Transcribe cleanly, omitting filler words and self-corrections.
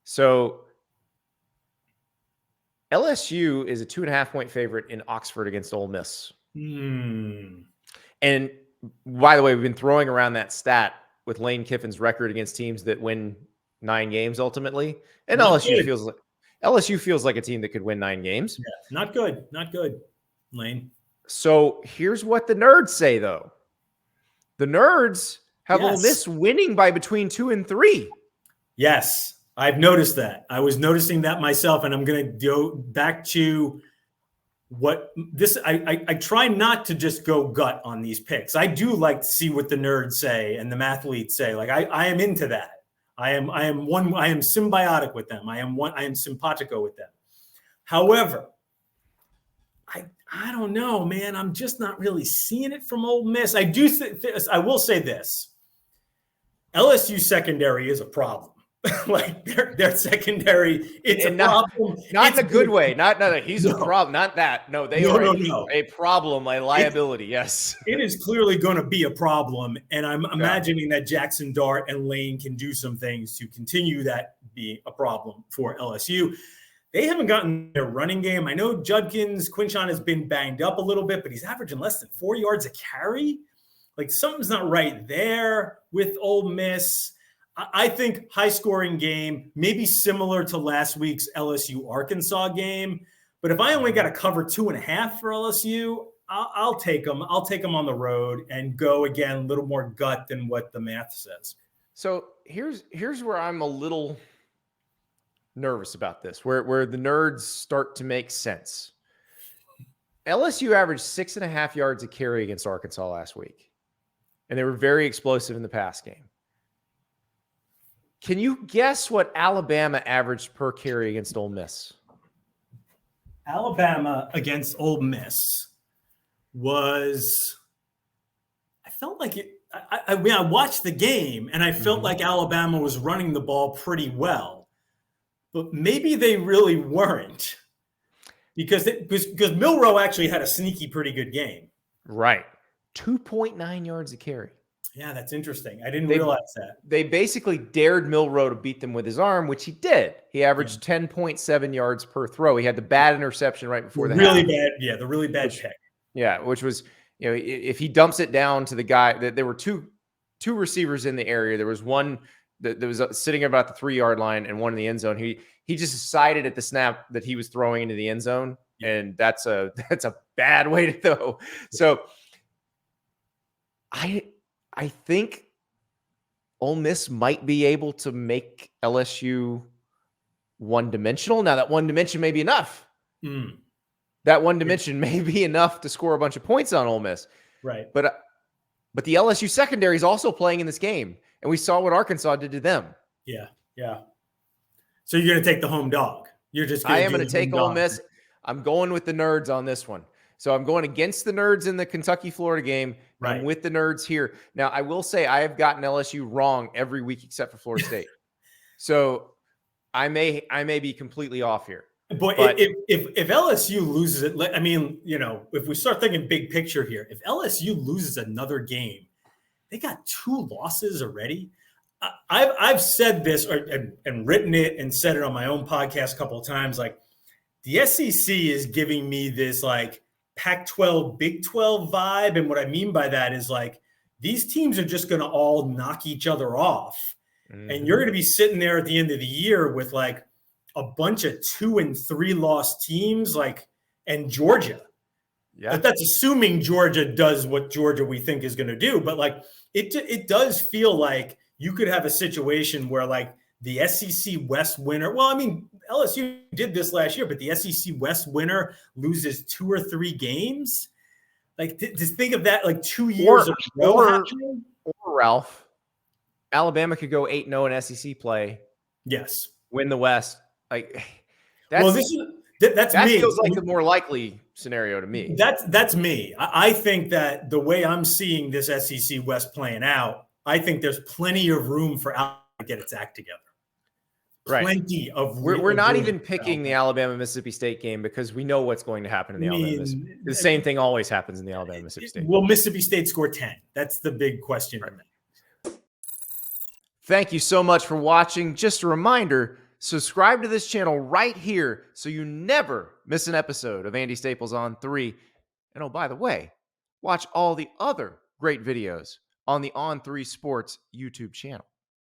So LSU is a 2.5-point favorite in Oxford against Ole Miss. And by the way, we've been throwing around that stat with Lane Kiffin's record against teams that win 9 games ultimately. And LSU feels like a team that could win 9 games. Yeah, not good, Lane. So here's what the nerds say, though. The nerds have Ole Miss winning by between 2 and 3. Yes, I've noticed that. I was noticing that myself, and I'm going to go back to what this. I try not to just go gut on these picks. I do like to see what the nerds say and the mathletes say. Like I am into that. I am symbiotic with them. I am simpatico with them. However, I don't know, man. I'm just not really seeing it from Ole Miss. I will say this. LSU secondary is a problem. Like their secondary, it's a problem. Not in a good way. Not he's a problem. Not that. No, they are a problem, a liability. Yes. It is clearly going to be a problem. And I'm imagining that Jackson Dart and Lane can do some things to continue that being a problem for LSU. They haven't gotten their running game. I know Quinshon has been banged up a little bit, but he's averaging less than 4 yards a carry. Like something's not right there with Ole Miss. I think high-scoring game, maybe similar to last week's LSU-Arkansas game. But if I only got to cover 2.5 for LSU, I'll take them. I'll take them on the road and go, again, a little more gut than what the math says. So here's where I'm a little nervous about this, where the nerds start to make sense. LSU averaged 6.5 yards a carry against Arkansas last week, and they were very explosive in the pass game. Can you guess what Alabama averaged per carry against Ole Miss? Alabama against Ole Miss was, I felt like it. I watched the game and I felt like Alabama was running the ball pretty well, but maybe they really weren't because Milroe actually had a sneaky, pretty good game. Right. 2.9 yards a carry. Yeah, that's interesting. I didn't realize that. They basically dared Milroe to beat them with his arm, which he did. He averaged 10.7 yards per throw. He had the bad interception right before the the really bad pick. Yeah, which was, if he dumps it down to the guy, that there were two receivers in the area. There was one that was sitting about the 3-yard line and one in the end zone. He just decided at the snap that he was throwing into the end zone, and that's a bad way to throw. So I think Ole Miss might be able to make LSU one-dimensional. Now, that one dimension may be enough. That one dimension may be enough to score a bunch of points on Ole Miss. Right. But the LSU secondary is also playing in this game, and we saw what Arkansas did to them. Yeah. So you're going to take the home dog. I am going to take Ole Miss. I'm going with the nerds on this one. So I'm going against the nerds in the Kentucky-Florida game. Right. I'm with the nerds here. Now, I will say I have gotten LSU wrong every week except for Florida State. So I may be completely off here. But if LSU loses it, I mean, if we start thinking big picture here, if LSU loses another game, they got 2 losses already. I've said this and written it and said it on my own podcast a couple of times. Like the SEC is giving me this like Pac-12, Big 12 vibe. And what I mean by that is like, these teams are just going to all knock each other off. And you're going to be sitting there at the end of the year with like a bunch of 2 and 3 loss teams, and Georgia. Yeah. But that's assuming Georgia does what Georgia we think is going to do. But like, it does feel like you could have a situation where like the SEC West winner, well, I mean, LSU did this last year, but the SEC West winner loses 2 or 3 games. Like, just think of that, like 2 years or Ralph, Alabama could go 8-0 in SEC play. Yes. Win the West. Like, that's that me. Feels like the more likely scenario to me. That's me. I think that the way I'm seeing this SEC West playing out, I think there's plenty of room for Alabama to get its act together. Right. Plenty of we're not even picking the Alabama-Mississippi State game because we know what's going to happen in the Alabama-Mississippi. The same thing always happens in the Alabama-Mississippi State. Will Mississippi State score 10? That's the big question. Right. Thank you so much for watching. Just a reminder, subscribe to this channel right here so you never miss an episode of Andy Staples on 3. And oh, by the way, watch all the other great videos on the On3 Sports YouTube channel.